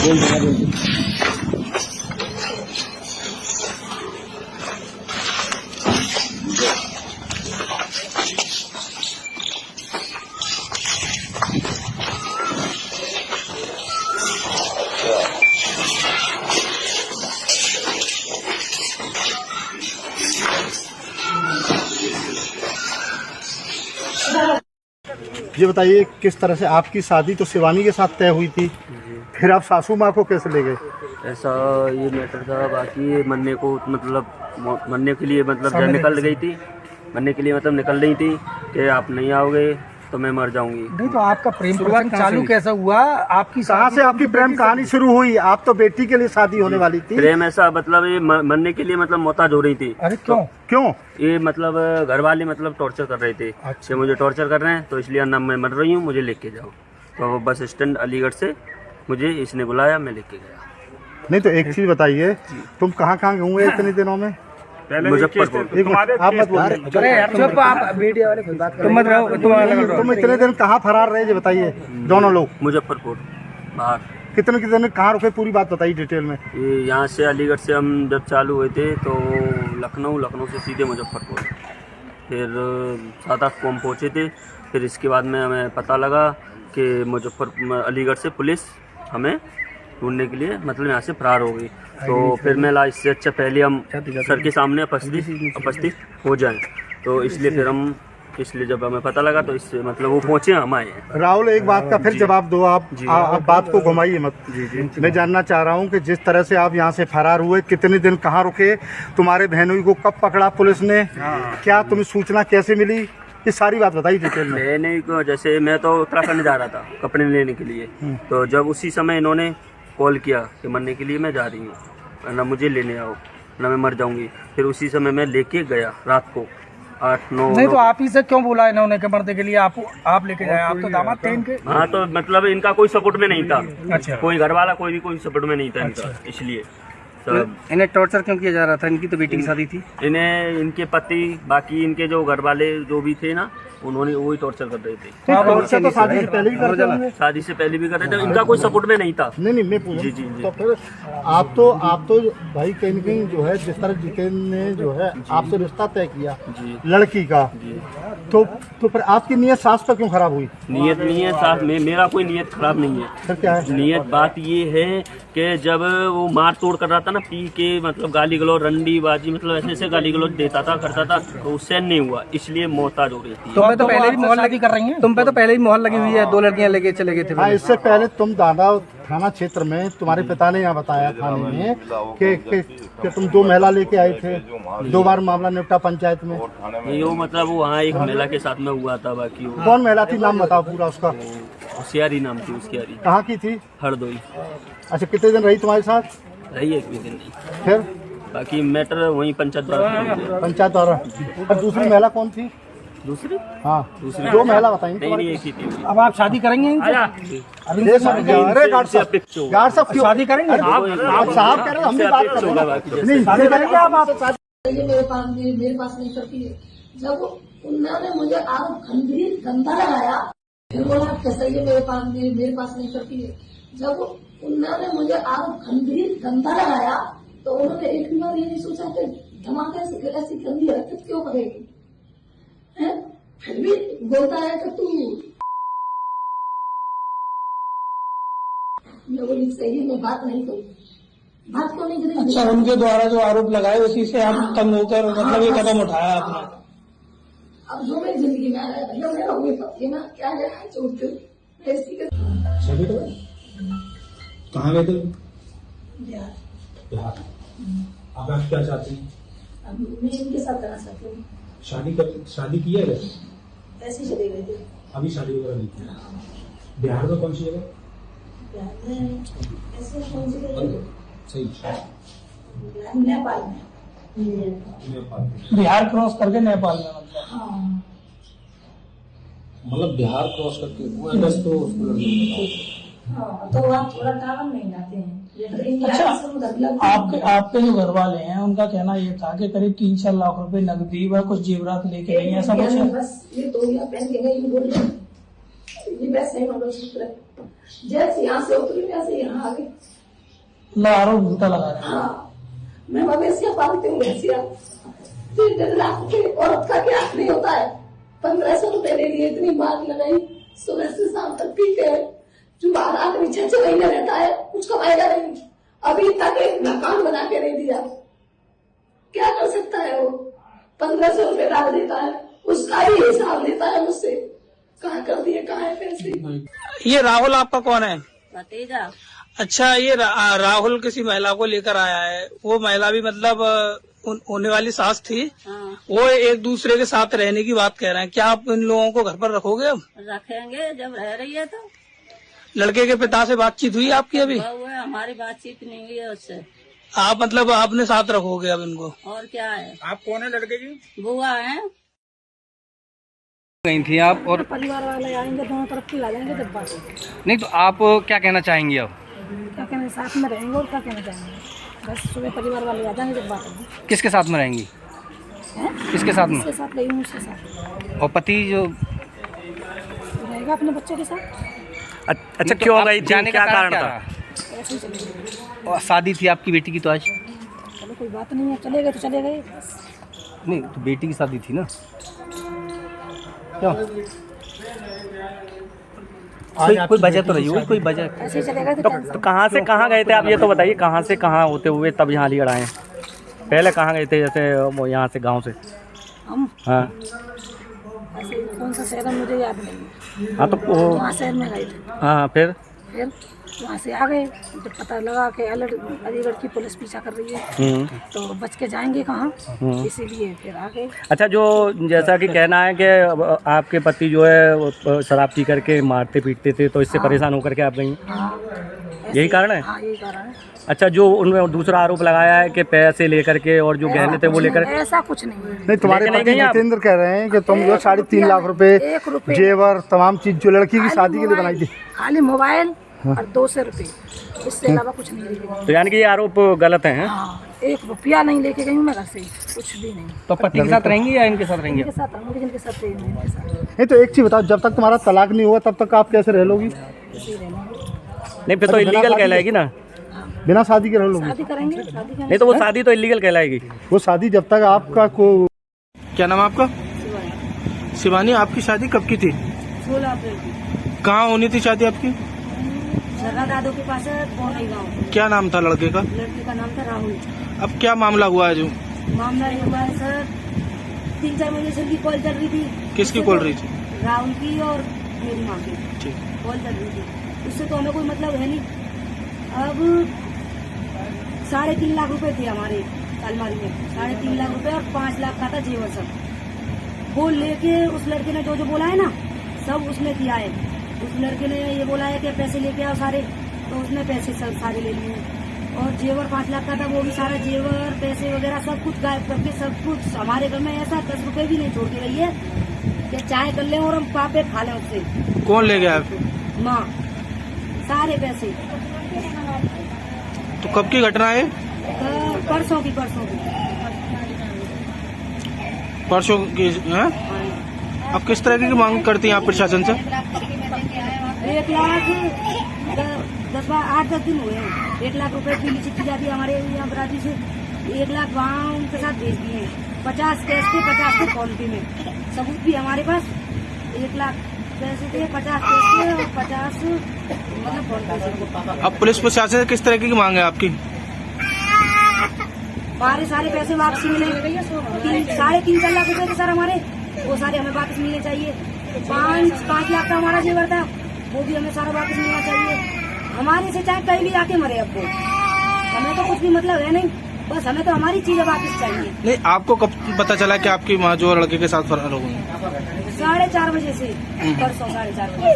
ये बताइए किस तरह से आपकी शादी तो शिवानी के साथ तय हुई थी, फिर आप सासू माँ को कैसे ले गए? ऐसा ये मैटर था। बाकी मरने को मतलब मरने के लिए मतलब जब निकल गई थी, मरने के लिए मतलब निकल रही थी कि आप नहीं आओगे तो मैं मर जाऊंगी। नहीं तो आपका प्रेम प्रसंग चालू कैसा हुआ? आपकी कहाँ से आपकी प्रेम कहानी शुरू हुई? आप तो बेटी के लिए शादी होने वाली थी। प्रेम ऐसा मतलब ये मरने के लिए मतलब मोहताज हो रही थी। अरे क्यों? क्यों? ये मतलब घर वाले मतलब टॉर्चर कर रहे थे। अच्छा। मुझे टॉर्चर कर रहे हैं तो इसलिए ना मैं मर रही हूँ, मुझे लेके जाओ। तो वो बस स्टैंड अलीगढ़ से मुझे इसने बुलाया, मैं लेके गया। नहीं तो एक चीज बताइए, तुम कहाँ कहाँ घूमे इतने दिनों में? मुजफ्फरपुर। आप मत बोलिए, तुम इतने दिन कहाँ फरार रहे ये बताइए दोनों लोग? मुजफ्फरपुर बाहर। कितने कहाँ रुके, पूरी बात बताइए डिटेल में। ये यहाँ से अलीगढ़ से हम जब चालू हुए थे तो लखनऊ से सीधे मुजफ्फरपुर, फिर 7-8 को हम पहुँचे थे। फिर इसके बाद में हमें पता लगा कि अलीगढ़ से पुलिस हमें ढूंढने के लिए मतलब यहाँ से फरार हो गई। तो फिर मैं इससे अच्छा पहले हम सर के सामने उपस्थित हो जाएं, तो इसलिए जब हमें पता लगा तो इससे मतलब वो पहुँचे, हम आए। राहुल एक बात का फिर जवाब दो आप बात को घुमाइए मत। मैं जानना चाह रहा हूँ कि जिस तरह से आप यहाँ से फरार हुए, कितने दिन कहाँ रुके, तुम्हारे बहनोई को कब पकड़ा पुलिस ने, क्या तुम्हें सूचना कैसे मिली, ये सारी बात बताइए डिटेल में। बहनोई को जैसे मैं तो उत्तराखंड जा रहा था कपड़े लेने के लिए, तो जब उसी समय इन्होंने कॉल किया कि मरने के लिए मैं जा रही हूँ, ना मुझे लेने आओ ना मैं मर जाऊंगी। फिर उसी समय मैं लेके गया रात को 8-9। नहीं तो आप ही से क्यों बोला इन्होंने कि मरने के लिए आप लेके जाए? आप तो दामाद थे इनके। हाँ तो मतलब इनका कोई सपोर्ट में नहीं था। अच्छा। कोई घर वाला कोई सपोर्ट में नहीं था इनका। अच्छा। इसलिए तो इन्हें टॉर्चर क्यों किया जा रहा था? इनकी तो बेटी की शादी थी। इन्हें इनके पति बाकी इनके जो घर वाले जो भी थे ना, उन्होंने वही टॉर्चर कर रहे थे। टॉर्चर तो शादी से पहले भी कर रहे थे। शादी से पहले भी कर रहे थे, इनका कोई सपोर्ट में नहीं था। नहीं मैं पूछ जी। तो फिर आप तो भाई कहीं न कहीं जो है, जिस तरह जितेंद्र ने जो है आपसे रिश्ता तय किया लड़की का, तो फिर आपकी नीयत सास पर क्यों खराब हुई? नीयत नहीं है सास में, मेरा कोई नीयत खराब नहीं है। सर क्या है नीयत? बात ये है कि जब वो मार तोड़ कर रहा था ना, पी के मतलब गाली गलौज रंडी बाजी मतलब ऐसे गाली गलौज देता था करता था, तो उससे नहीं हुआ, इसलिए मोहताज हो रही थी। तो पहले भी मोहर लगी कर रही हैं? तुम पे तो पहले ही मोहर लगी हुई है, 2 लड़कियां लेके चले गए थे। हाँ, इससे पहले तुम दादा थाना क्षेत्र में तुम्हारे पिता ने यहाँ बताया थाने में कि तुम 2 महिला लेके आए थे, 2 बार मामला निपटा पंचायत में। ये मतलब वहाँ एक महिला के साथ में हुआ था। बाकी कौन महिला थी, नाम बताओ पूरा उसका। होशियारी नाम थी उसकी। कहाँ की थी? हरदोई। अच्छा, कितने दिन रही तुम्हारे साथ? रही एक भी दिन नहीं। फिर बाकी मैटर वही पंचायत द्वारा। और दूसरी महिला कौन थी? दूसरी? हाँ दूसरी 2 महिला बताएंगे। नहीं एक ही थी। अब आप शादी करेंगे इनसे? अरे गार्ड साहब क्यों शादी करेंगे? आप साहब कह रहे हो, हम भी बात कर रहे हैं। नहीं शादी करेंगे आप? ये मेरे पास नहीं करती है। जब उन्होंने मुझे आरोप गंदा लगाया, फिर बोला कैसे ये मेरे पास नहीं करती है। जब उन्होंने मुझे आरोप गंदा लगाया तो उन्होंने एक भी बार ये नहीं सोचा कि धमाके से ऐसी गंदी हरकत क्यों करेगी। फिर भी बोलता है कि तू सही में बात नहीं करी, बात क्यों नहीं करी? अच्छा, उनके द्वारा जो आरोप लगाए उसी से आप तंग होकर मतलब ये कदम उठाया आपने? अब जो मेरी जिंदगी में आया भैया मेरा हुए पति में क्या है छोड़ते कहाँ गए थे? बिहार। अब आप क्या चाहते हैं? अब मैं इनके साथ करना चाहती हूँ। शादी की है? ऐसे चले गए थे। अभी शादी वगैरह नहीं की? बिहार में कौन सी जगह? बिहार में ऐसे कौन सी जगह? सही नेपाल में। बिहार क्रॉस करके नेपाल में? मतलब हाँ, मतलब बिहार क्रॉस करके वो एड्रेस तो उसको हाँ, तो आप थोड़ा टावर नहीं लाते हैं। अच्छा, आपके जो घर वाले हैं उनका कहना ये था कि करीब 3-4 लाख रुपए नकदी व कुछ जेवरात लेके नहीं, ऐसा कुछ है? बस ये तो पहन के गई बोल ये वैसे ही मंगलसूत्र है, जैसे यहाँ से उतरी वैसे यहाँ आ गई। ला आरोप झूठा लगा रहे हैं। हाँ, मैं मवेशियाँ पालती हूँ, भैंसिया। 3 लाख की औरत का क्या नहीं होता है। 1500 रुपए ले लिए, इतनी मार लगाई, सुबह से शाम तक पीते हैं। जो बाहर आदमी 6 महीने रहता है, कुछ कमाएगा नहीं। अभी तक एक मकान बना के नहीं दिया। क्या कर सकता है वो? 1500 रुपए डाल देता है, उसका ही हिसाब लेता है मुझसे। कहाँ कर दिए, कहाँ है पैसे। ये राहुल आपका कौन है? भतीजा। अच्छा, ये राहुल किसी महिला को लेकर आया है। वो महिला भी मतलब होने वाली सास थी। हाँ। वो एक दूसरे के साथ रहने की बात कह रहे हैं। क्या आप इन लोगों को घर पर रखोगे? अब रखेंगे, जब रह रही है तो। लड़के के पिता से बातचीत हुई आपकी अभी? बहू है, हमारी बातचीत नहीं हुई है उससे। आप मतलब आपने साथ रखोगे अब इनको? और क्या है। आप कौन है लड़के की? बुआ है। गई थी आप और परिवार वाले आएंगे, दोनों तरफ की ला जाएंगे जब बात होगी। नहीं तो आप क्या कहना चाहेंगी अब? क्या कहना, साथ में रहेंगे और क्या कहना चाहेंगे। बस सुबह परिवार वाले आ जाएंगे जब बात होगी। किसके साथ में रहेंगी? किसके साथ में? उसके साथ गई हूँ, उसके साथ और पति जो रहेगा अपने बच्चे के साथ। अच्छा, क्यों गई? जाने का कारण था? ऐसे ही चलेगा। और शादी थी आपकी बेटी की तो आज? चलो कोई बात नहीं है, चले गए तो चले गए। नहीं तो बेटी की शादी थी ना, क्यों? कोई वजह तो रही होगी, कोई वजह। ऐसे ही चले गए तो कहाँ से कहाँ गए थे आप, ये तो बताइए। कहाँ से कहाँ होते हुए तब यहाँ अलीगढ़ आए? पहले कहाँ गए थे, जैसे यहाँ से गांव से? हम हाँ ऐसे कौन सा शहर है मुझे याद नहीं है। हाँ, तो वो वहाँ शहर में गए थे, हाँ, फिर वहाँ से आ गए। जब पता लगा कि अलीगढ़ की पुलिस पीछा कर रही है तो बच के जाएंगे कहाँ, इसीलिए फिर आ गए। अच्छा, जो जैसा कि कहना है कि आपके पति जो है वो शराब पी करके मारते पीटते थे, तो इससे परेशान होकर के आप गई? यही कारण है? हाँ, यही कारण है। अच्छा, जो उनमें दूसरा आरोप लगाया है कि पैसे लेकर के और जो गहने थे वो लेकर, ऐसा कुछ नहीं है। नहीं, तुम्हारे लेके पति नहीं गई आप? जितेंद्र कह रहे हैं कि तुम जो 3.5 लाख रुपए 1 रुपए जेवर तमाम चीज जो लड़की की शादी के लिए बनाई थी, खाली मोबाइल और 200 रुपए, इससे अलावा कुछ नहीं लेके। तो यानी कि ये आरोप गलत हैं? हाँ, 1 रुपया नहीं लेके गई हूँ मैं घर से, कुछ भी नहीं। तो पति के साथ रहेंगी या इनके साथ रहेंगी? इनके साथ रहूंगी, जिनके साथ रहेंगे इनके साथ। नहीं तो एक चीज बताओ, जब तक तुम्हारा तलाक नहीं हुआ तब तक आप कैसे रह लोगी? इसी रहेंगे। नहीं, फिर तो इलीगल कहलाएगी ना। बिना शादी के रह लोगी? शादी करेंगे, शादी करेंगे। नहीं तो वो शादी तो इलीगल कहलाएगी। वो शादी जब तक आपका को क्या नाम है आपका? शिवानी। आपकी शादी कब की थी? 16 अप्रैल की। कहाँ होनी थी शादी आपकी? शर्रा दादो के पास है, पौनी गाँव। क्या नाम था लड़के का? लड़के का नाम था राहुल। अब क्या मामला हुआ है? जो मामला ये हुआ है सर, 3-4 महीने से उनकी कॉल चल रही थी। किसकी कॉल रही थी? राहुल की और मेरी माँ की ठीक। कॉल चल रही थी। उससे तो हमें कोई मतलब है नहीं। अब 3.5 लाख रुपए थे हमारे अलमारी में, 3.5 लाख रुपए और 5 लाख का था जेवर सब। वो लेके उस लड़के ने जो बोला है ना, सब उसने किया है। उस लड़के ने ये बोला है कि पैसे लेके आओ सारे, तो उसने पैसे सब सारे ले लिए। और जेवर 5 लाख का था, वो भी सारा जेवर पैसे वगैरह सब कुछ गायब करके, सब कुछ हमारे घर में ऐसा 10 रुपए भी नहीं छोड़ के रही है कि चाय कर ले और हम पापे खा लें उससे। कौन ले गया? माँ, सारे पैसे। तो कब की घटना है? परसों की। परसों की है? अब किस तरह की मांग करती हैं आप प्रशासन से? 1 लाख 8-10 दिन हुए हैं। 1 लाख रुपए की चिट्ठी जाती है हमारे यहाँ बराती से। 1 लाख वहाँ उनके साथ भेज दिए हैं। 50 कैश थे, 50 थे फोन पे में, सबूत भी हमारे पास। 1 लाख पैसे थे, 50 कैश थे और 50 मतलब फोन पे। अब पुलिस प्रशासन से किस तरह की मांग है आपकी? हमारे सारे पैसे वापस मिले। 3.5-4 लाख रुपए थे सर हमारे, वो सारे हमें वापस मिलने चाहिए। 5 लाख का हमारा जेवर था, वो भी हमें सारा वापस मिलना चाहिए। हमारे से चाहे कहीं भी आके मरे, अब वो हमें तो कुछ भी मतलब है नहीं, बस हमें तो हमारी चीजें वापस चाहिए। नहीं, आपको कब पता चला कि आपकी माँ जो लड़के के साथ फरार हो गई? 4:30 बजे से, परसों 4:30 बजे।